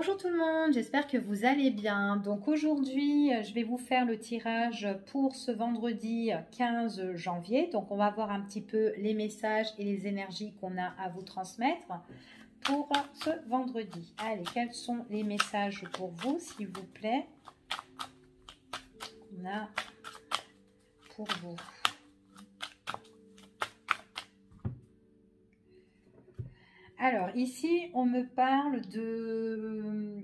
Bonjour tout le monde, j'espère que vous allez bien. Donc aujourd'hui, je vais vous faire le tirage pour ce vendredi 15 janvier. Donc on va voir un petit peu les messages et les énergies qu'on a à vous transmettre pour ce vendredi. Allez, quels sont les messages pour vous, s'il vous plaît? On a pour vous. Alors, ici, on me parle de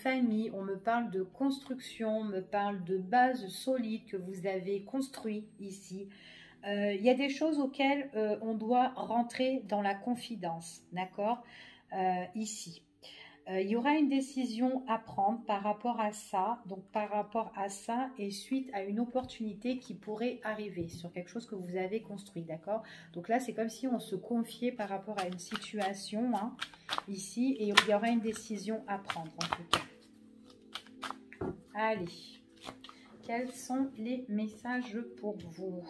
famille, on me parle de construction, on me parle de bases solides que vous avez construites ici. Il y a des choses auxquelles on doit rentrer dans la confidence, d'accord? Ici. Il y aura une décision à prendre par rapport à ça, donc par rapport à ça et suite à une opportunité qui pourrait arriver sur quelque chose que vous avez construit, d'accord? Donc là, c'est comme si on se confiait par rapport à une situation, hein, ici, et il y aura une décision à prendre en tout cas. Allez, quels sont les messages pour vous ?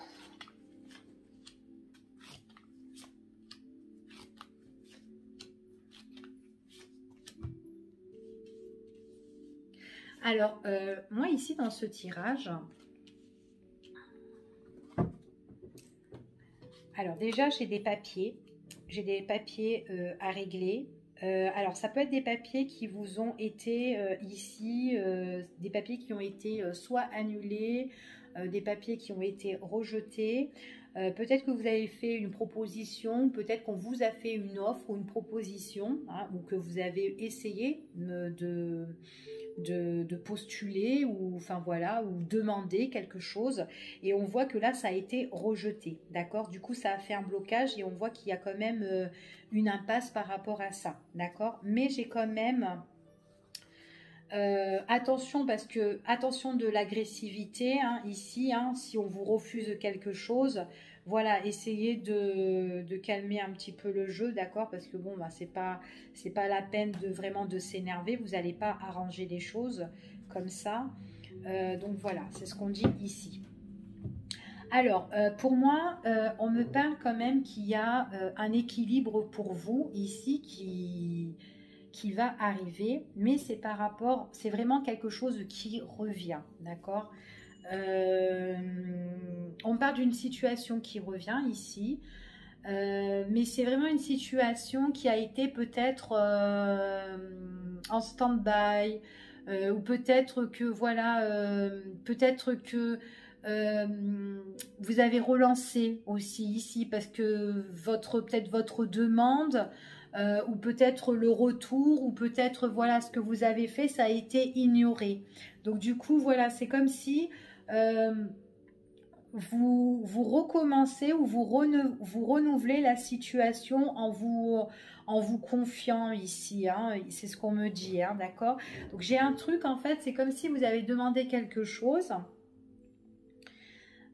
Alors, moi ici dans ce tirage, alors déjà j'ai des papiers à régler. Alors ça peut être des papiers qui vous ont été ici, des papiers qui ont été soit annulés, des papiers qui ont été rejetés. Peut-être que vous avez fait une proposition, peut-être qu'on vous a fait une offre ou une proposition, hein, ou que vous avez essayé de postuler ou enfin voilà, ou demander quelque chose et on voit que là ça a été rejeté, d'accord? Du coup ça a fait un blocage et on voit qu'il y a quand même une impasse par rapport à ça, d'accord? Mais j'ai quand même attention, parce que attention de l'agressivité, hein, ici, hein, si on vous refuse quelque chose, voilà, essayez de calmer un petit peu le jeu, d'accord? Parce que bon, bah, c'est pas la peine de vraiment de s'énerver, vous n'allez pas arranger les choses comme ça. Donc voilà, c'est ce qu'on dit ici. Alors, pour moi, on me parle quand même qu'il y a un équilibre pour vous ici qui va arriver, mais c'est par rapport, c'est vraiment quelque chose qui revient, d'accord? On parle d'une situation qui revient ici, mais c'est vraiment une situation qui a été peut-être en stand-by, ou peut-être que voilà, peut-être que vous avez relancé aussi ici parce que peut-être votre demande, ou peut-être le retour, ou peut-être voilà ce que vous avez fait, ça a été ignoré. Donc du coup voilà, c'est comme si vous recommencez ou vous renouvelez la situation en vous confiant ici, hein, c'est ce qu'on me dit, hein, d'accord? Donc j'ai un truc en fait, c'est comme si vous avez demandé quelque chose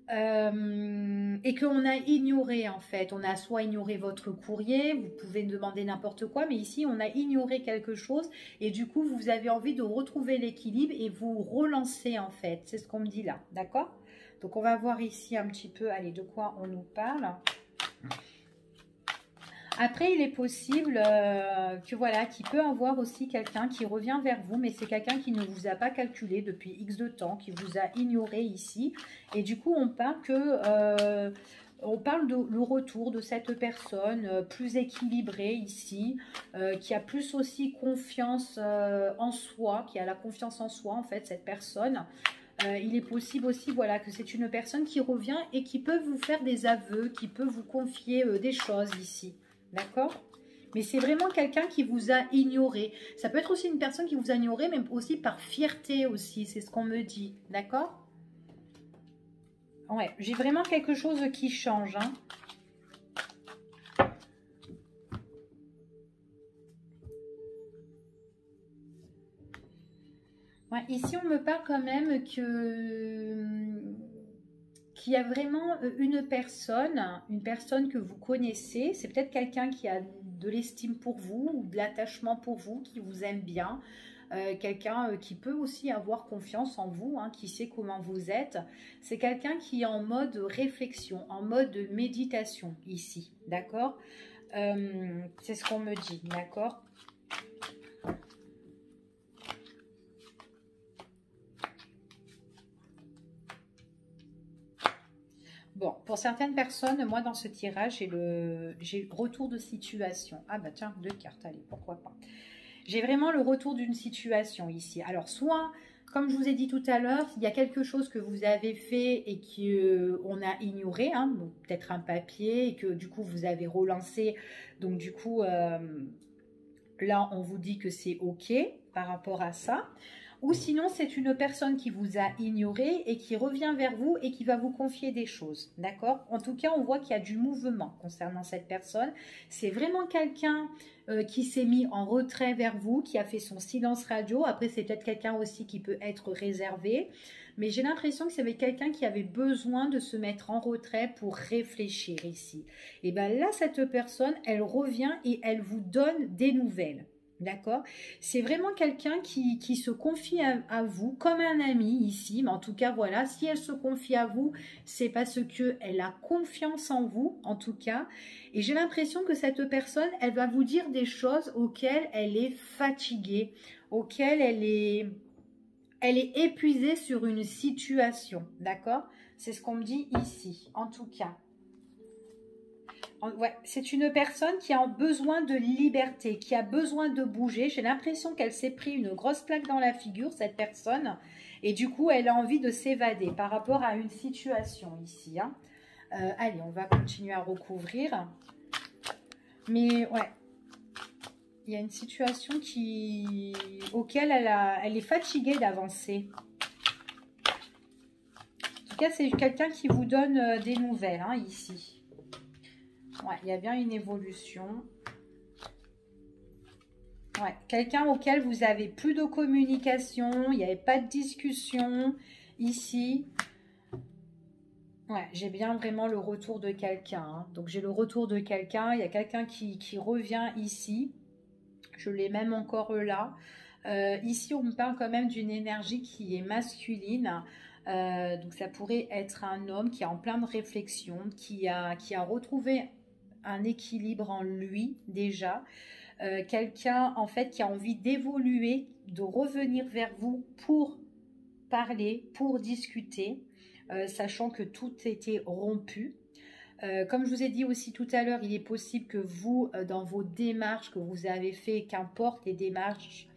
et qu'on a ignoré en fait. On a soit ignoré votre courrier, vous pouvez demander n'importe quoi, mais ici on a ignoré quelque chose et du coup vous avez envie de retrouver l'équilibre et vous relancer en fait. C'est ce qu'on me dit là, d'accord? Donc on va voir ici un petit peu, allez, de quoi on nous parle. Après, il est possible que voilà, qu'il peut avoir aussi quelqu'un qui revient vers vous, mais c'est quelqu'un qui ne vous a pas calculé depuis X de temps, qui vous a ignoré ici. Et du coup, on parle de le retour de cette personne plus équilibrée ici, qui a plus aussi confiance en soi, qui a la confiance en soi en fait, cette personne. Il est possible aussi voilà, que c'est une personne qui revient et qui peut vous faire des aveux, qui peut vous confier des choses ici. D'accord? Mais c'est vraiment quelqu'un qui vous a ignoré. Ça peut être aussi une personne qui vous a ignoré, mais aussi par fierté aussi. C'est ce qu'on me dit. D'accord? Ouais, j'ai vraiment quelque chose qui change. Hein. Ouais, ici, on me parle quand même qu'il y a vraiment une personne que vous connaissez. C'est peut-être quelqu'un qui a de l'estime pour vous ou de l'attachement pour vous, qui vous aime bien. Quelqu'un qui peut aussi avoir confiance en vous, hein, qui sait comment vous êtes. C'est quelqu'un qui est en mode réflexion, en mode méditation ici, d'accord? C'est ce qu'on me dit, d'accord? Bon, pour certaines personnes, moi dans ce tirage, j'ai le retour de situation. Ah bah tiens, deux cartes, allez, pourquoi pas. J'ai vraiment le retour d'une situation ici. Alors soit, comme je vous ai dit tout à l'heure, il y a quelque chose que vous avez fait et qu'on a ignoré, hein, peut-être un papier, et que du coup vous avez relancé. Donc du coup, là on vous dit que c'est OK par rapport à ça. Ou sinon, c'est une personne qui vous a ignoré et qui revient vers vous et qui va vous confier des choses. D'accord? En tout cas, on voit qu'il y a du mouvement concernant cette personne. C'est vraiment quelqu'un qui s'est mis en retrait vers vous, qui a fait son silence radio. Après, c'est peut-être quelqu'un aussi qui peut être réservé. Mais j'ai l'impression que c'est quelqu'un qui avait besoin de se mettre en retrait pour réfléchir ici. Et bien là, cette personne, elle revient et elle vous donne des nouvelles. D'accord? C'est vraiment quelqu'un qui se confie à vous comme un ami ici, mais en tout cas, voilà, si elle se confie à vous, c'est parce qu'elle a confiance en vous, en tout cas, et j'ai l'impression que cette personne, elle va vous dire des choses auxquelles elle est fatiguée, auxquelles elle est épuisée sur une situation, d'accord? C'est ce qu'on me dit ici, en tout cas. Ouais, c'est une personne qui a besoin de liberté, qui a besoin de bouger. J'ai l'impression qu'elle s'est pris une grosse plaque dans la figure, cette personne. Et du coup, elle a envie de s'évader par rapport à une situation ici. Hein. Allez, on va continuer à recouvrir. Mais ouais, il y a une situation auquel elle est fatiguée d'avancer. En tout cas, c'est quelqu'un qui vous donne des nouvelles hein, ici. Ouais, il y a bien une évolution. Ouais, quelqu'un auquel vous avez plus de communication, il n'y avait pas de discussion ici. Ouais, j'ai bien vraiment le retour de quelqu'un. Hein. Donc j'ai le retour de quelqu'un, il y a quelqu'un qui revient ici. Je l'ai même encore là. Ici, on me parle quand même d'une énergie qui est masculine. Donc ça pourrait être un homme qui est en plein de réflexion, qui a retrouvé un équilibre en lui déjà. Quelqu'un en fait qui a envie d'évoluer, de revenir vers vous pour parler, pour discuter, sachant que tout était rompu. Comme je vous ai dit aussi tout à l'heure, il est possible que vous, dans vos démarches que vous avez fait, qu'importe les démarches,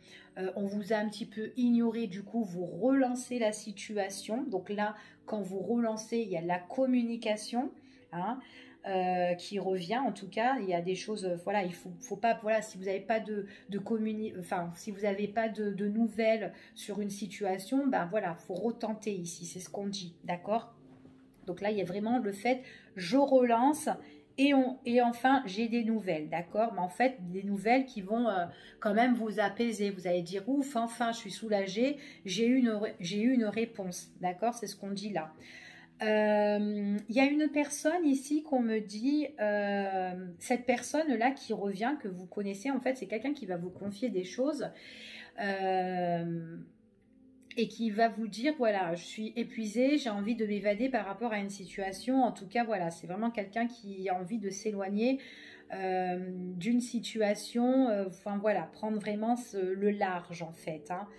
on vous a un petit peu ignoré, du coup vous relancez la situation. Donc là, quand vous relancez, il y a la communication. Hein, qui revient en tout cas, il y a des choses, voilà, il faut pas, voilà, si vous n'avez pas enfin, si vous n'avez pas de nouvelles sur une situation, ben voilà, faut retenter ici, c'est ce qu'on dit, d'accord? Donc là, il y a vraiment le fait, je relance et enfin, j'ai des nouvelles, d'accord? Mais en fait, des nouvelles qui vont quand même vous apaiser. Vous allez dire, ouf, enfin, je suis soulagée, j'ai eu une réponse, d'accord? C'est ce qu'on dit là. Il y a une personne ici qu'on me dit, cette personne-là qui revient, que vous connaissez, en fait, c'est quelqu'un qui va vous confier des choses et qui va vous dire, voilà, je suis épuisée, j'ai envie de m'évader par rapport à une situation. En tout cas, voilà, c'est vraiment quelqu'un qui a envie de s'éloigner d'une situation, enfin voilà, prendre vraiment le large en fait. Hein.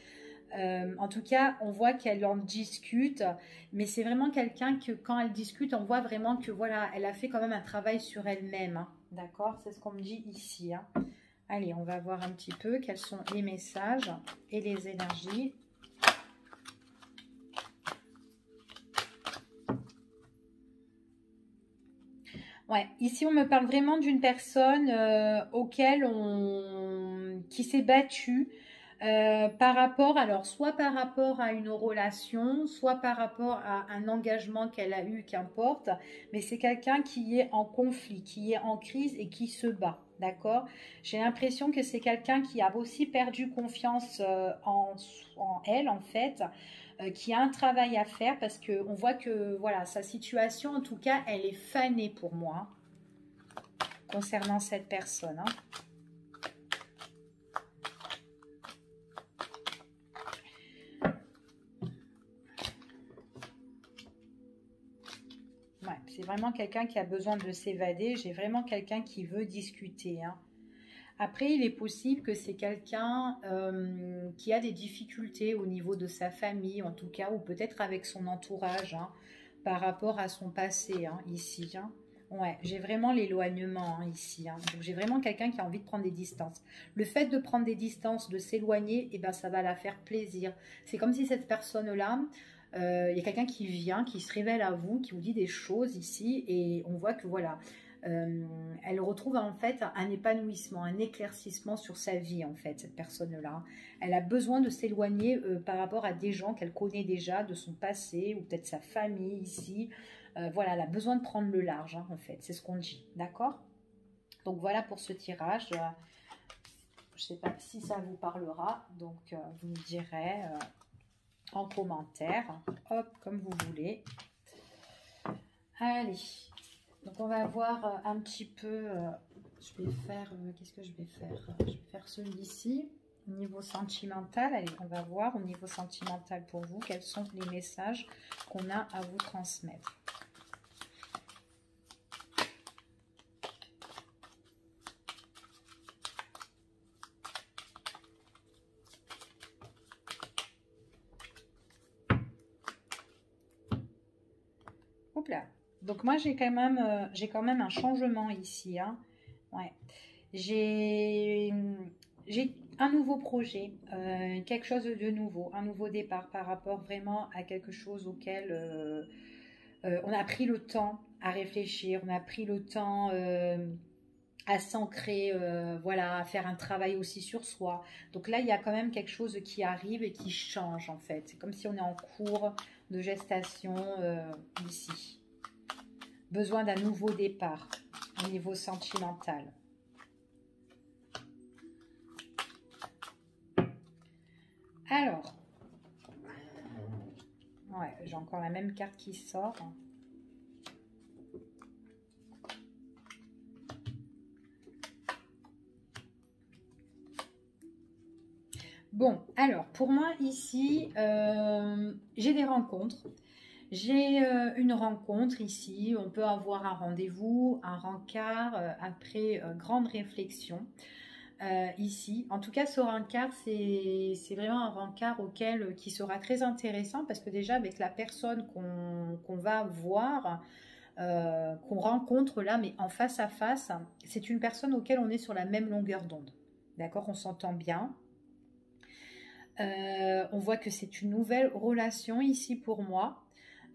En tout cas, on voit qu'elle en discute, mais c'est vraiment quelqu'un que quand elle discute, on voit vraiment que voilà, elle a fait quand même un travail sur elle-même. Hein. D'accord? C'est ce qu'on me dit ici. Hein. Allez, on va voir un petit peu quels sont les messages et les énergies. Ouais, ici on me parle vraiment d'une personne qui s'est battue par rapport, alors soit par rapport à une relation, soit par rapport à un engagement qu'elle a eu, qu'importe, mais c'est quelqu'un qui est en conflit, qui est en crise et qui se bat, d'accord? J'ai l'impression que c'est quelqu'un qui a aussi perdu confiance en elle, en fait, qui a un travail à faire parce qu'on voit que, voilà, sa situation, en tout cas, elle est fanée pour moi, hein, concernant cette personne, hein. Ouais, c'est vraiment quelqu'un qui a besoin de s'évader. J'ai vraiment quelqu'un qui veut discuter. Hein. Après, il est possible que c'est quelqu'un qui a des difficultés au niveau de sa famille, en tout cas, ou peut-être avec son entourage. Hein. par rapport à son passé, hein, ici. Hein. Ouais, j'ai vraiment l'éloignement hein, ici. Hein. Donc, j'ai vraiment quelqu'un qui a envie de prendre des distances. Le fait de prendre des distances, de s'éloigner, eh ben, ça va la faire plaisir. C'est comme si cette personne-là, il y a quelqu'un qui vient, qui se révèle à vous, qui vous dit des choses ici, et on voit que voilà, elle retrouve en fait un épanouissement, un éclaircissement sur sa vie en fait, cette personne-là. Elle a besoin de s'éloigner par rapport à des gens qu'elle connaît déjà, de son passé, ou peut-être sa famille ici. Voilà, elle a besoin de prendre le large hein, en fait, c'est ce qu'on dit, d'accord? Donc voilà pour ce tirage. Je ne sais pas si ça vous parlera, donc vous me direz en commentaire, hop, comme vous voulez. Allez, donc on va voir un petit peu, je vais faire, qu'est-ce que je vais faire? Je vais faire celui-ci, au niveau sentimental. Allez, on va voir au niveau sentimental pour vous, quels sont les messages qu'on a à vous transmettre. Hop là. Donc moi j'ai quand même un changement ici. Hein. Ouais. J'ai un nouveau projet, quelque chose de nouveau, un nouveau départ par rapport vraiment à quelque chose auquel on a pris le temps à réfléchir, on a pris le temps à s'ancrer, voilà, à faire un travail aussi sur soi. Donc là, il y a quand même quelque chose qui arrive et qui change en fait. C'est comme si on est en cours de gestation ici. Besoin d'un nouveau départ au niveau sentimental. Alors, ouais, j'ai encore la même carte qui sort. Bon, alors, pour moi, ici, j'ai des rencontres. J'ai une rencontre ici. On peut avoir un rendez-vous, un rencard, après grande réflexion. Ici. En tout cas, ce rencard, c'est vraiment un rencard qui sera très intéressant parce que déjà, avec la personne qu'on va voir, qu'on rencontre là, mais en face à face, c'est une personne auquel on est sur la même longueur d'onde. D'accord? On s'entend bien. On voit que c'est une nouvelle relation ici pour moi.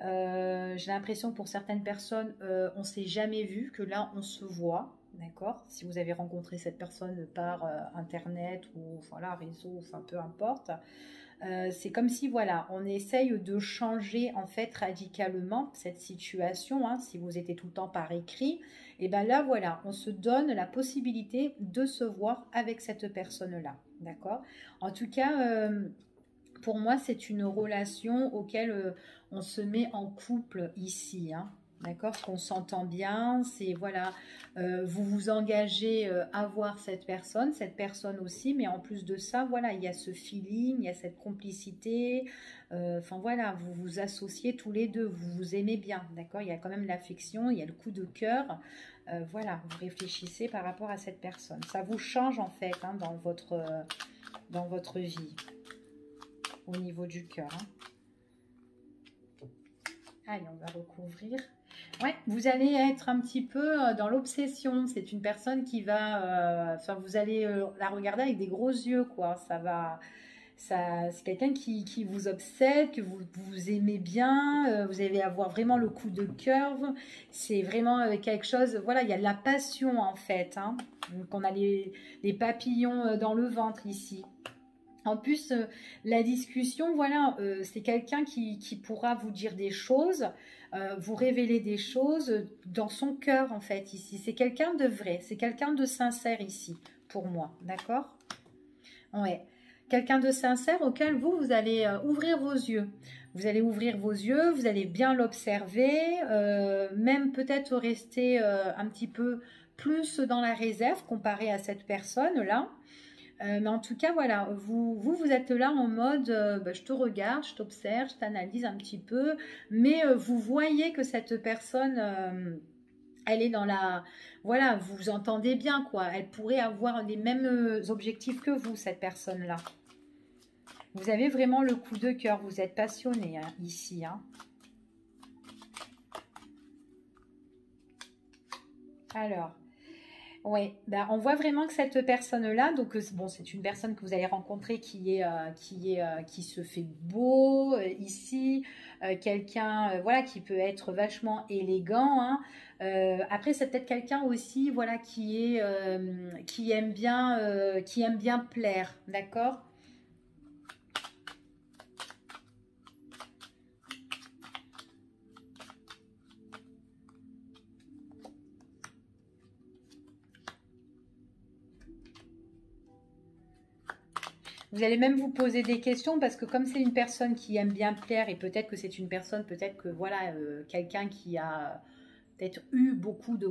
J'ai l'impression que pour certaines personnes, on ne s'est jamais vu, que là, on se voit. D'accord? Si vous avez rencontré cette personne par internet ou voilà, réseau, enfin peu importe. C'est comme si voilà, on essaye de changer en fait radicalement cette situation. Hein, si vous étiez tout le temps par écrit, et ben là voilà, on se donne la possibilité de se voir avec cette personne-là. D'accord? En tout cas, pour moi, c'est une relation auquel on se met en couple ici. Hein. D'accord, qu'on s'entend bien, c'est voilà, vous vous engagez à voir cette personne aussi, mais en plus de ça, voilà, il y a ce feeling, il y a cette complicité, enfin voilà, vous vous associez tous les deux, vous vous aimez bien, d'accord, il y a quand même l'affection, il y a le coup de cœur, voilà, vous réfléchissez par rapport à cette personne, ça vous change en fait hein, dans votre vie, au niveau du cœur. Hein. Allez, on va recouvrir. Ouais, vous allez être un petit peu dans l'obsession. C'est une personne qui va, enfin, vous allez la regarder avec des gros yeux, quoi. C'est quelqu'un qui vous obsède, que vous aimez bien. Vous allez avoir vraiment le coup de cœur. C'est vraiment quelque chose. Voilà, il y a de la passion en fait. Hein. Donc on a les papillons dans le ventre ici. En plus, la discussion, voilà, c'est quelqu'un qui pourra vous dire des choses, vous révéler des choses dans son cœur, en fait, ici. C'est quelqu'un de vrai, c'est quelqu'un de sincère ici, pour moi, d'accord? Ouais. Quelqu'un de sincère auquel vous allez ouvrir vos yeux. Vous allez ouvrir vos yeux, vous allez bien l'observer, même peut-être rester un petit peu plus dans la réserve comparé à cette personne-là. Mais en tout cas, voilà, vous êtes là en mode, bah, je te regarde, je t'observe, je t'analyse un petit peu, mais vous voyez que cette personne, elle est dans la... Voilà, vous vous entendez bien, quoi. Elle pourrait avoir les mêmes objectifs que vous, cette personne-là. Vous avez vraiment le coup de cœur, vous êtes passionné hein, ici. Hein. Alors, oui, ben, on voit vraiment que cette personne-là, donc bon, c'est une personne que vous allez rencontrer qui se fait beau ici, quelqu'un voilà qui peut être vachement élégant, hein. Après, c'est peut-être quelqu'un aussi voilà qui aime bien plaire, d'accord? Vous allez même vous poser des questions parce que comme c'est une personne qui aime bien plaire et peut-être que c'est une personne, peut-être que voilà, quelqu'un qui a peut-être eu beaucoup de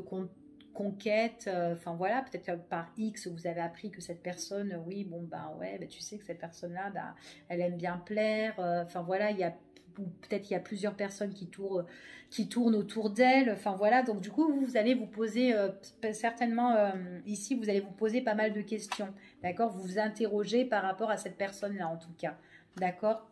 conquêtes, enfin voilà, peut-être que par X vous avez appris que cette personne, oui, bon ben ouais, ben, tu sais que cette personne-là, ben, elle aime bien plaire, enfin voilà, il y a ou peut-être il y a plusieurs personnes qui tournent autour d'elle, enfin voilà, donc du coup vous allez vous poser certainement ici vous allez vous poser pas mal de questions. D'accord? Vous vous interrogez par rapport à cette personne-là, en tout cas. D'accord?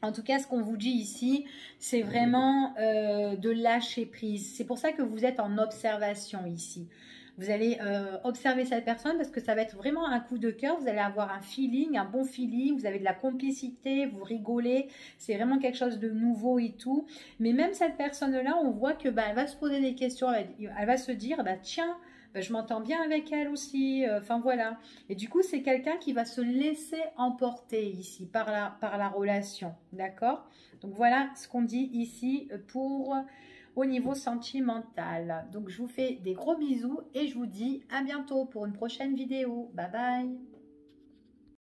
En tout cas, ce qu'on vous dit ici, c'est vraiment de lâcher prise. C'est pour ça que vous êtes en observation ici. Vous allez observer cette personne parce que ça va être vraiment un coup de cœur. Vous allez avoir un feeling, un bon feeling. Vous avez de la complicité, vous rigolez. C'est vraiment quelque chose de nouveau et tout. Mais même cette personne-là, on voit que bah, elle va se poser des questions. Elle va se dire, bah, tiens, bah, je m'entends bien avec elle aussi. Enfin voilà. Et du coup, c'est quelqu'un qui va se laisser emporter ici par la relation. D'accord? Donc voilà ce qu'on dit ici pour au niveau sentimental. Donc je vous fais des gros bisous et je vous dis à bientôt pour une prochaine vidéo. Bye bye!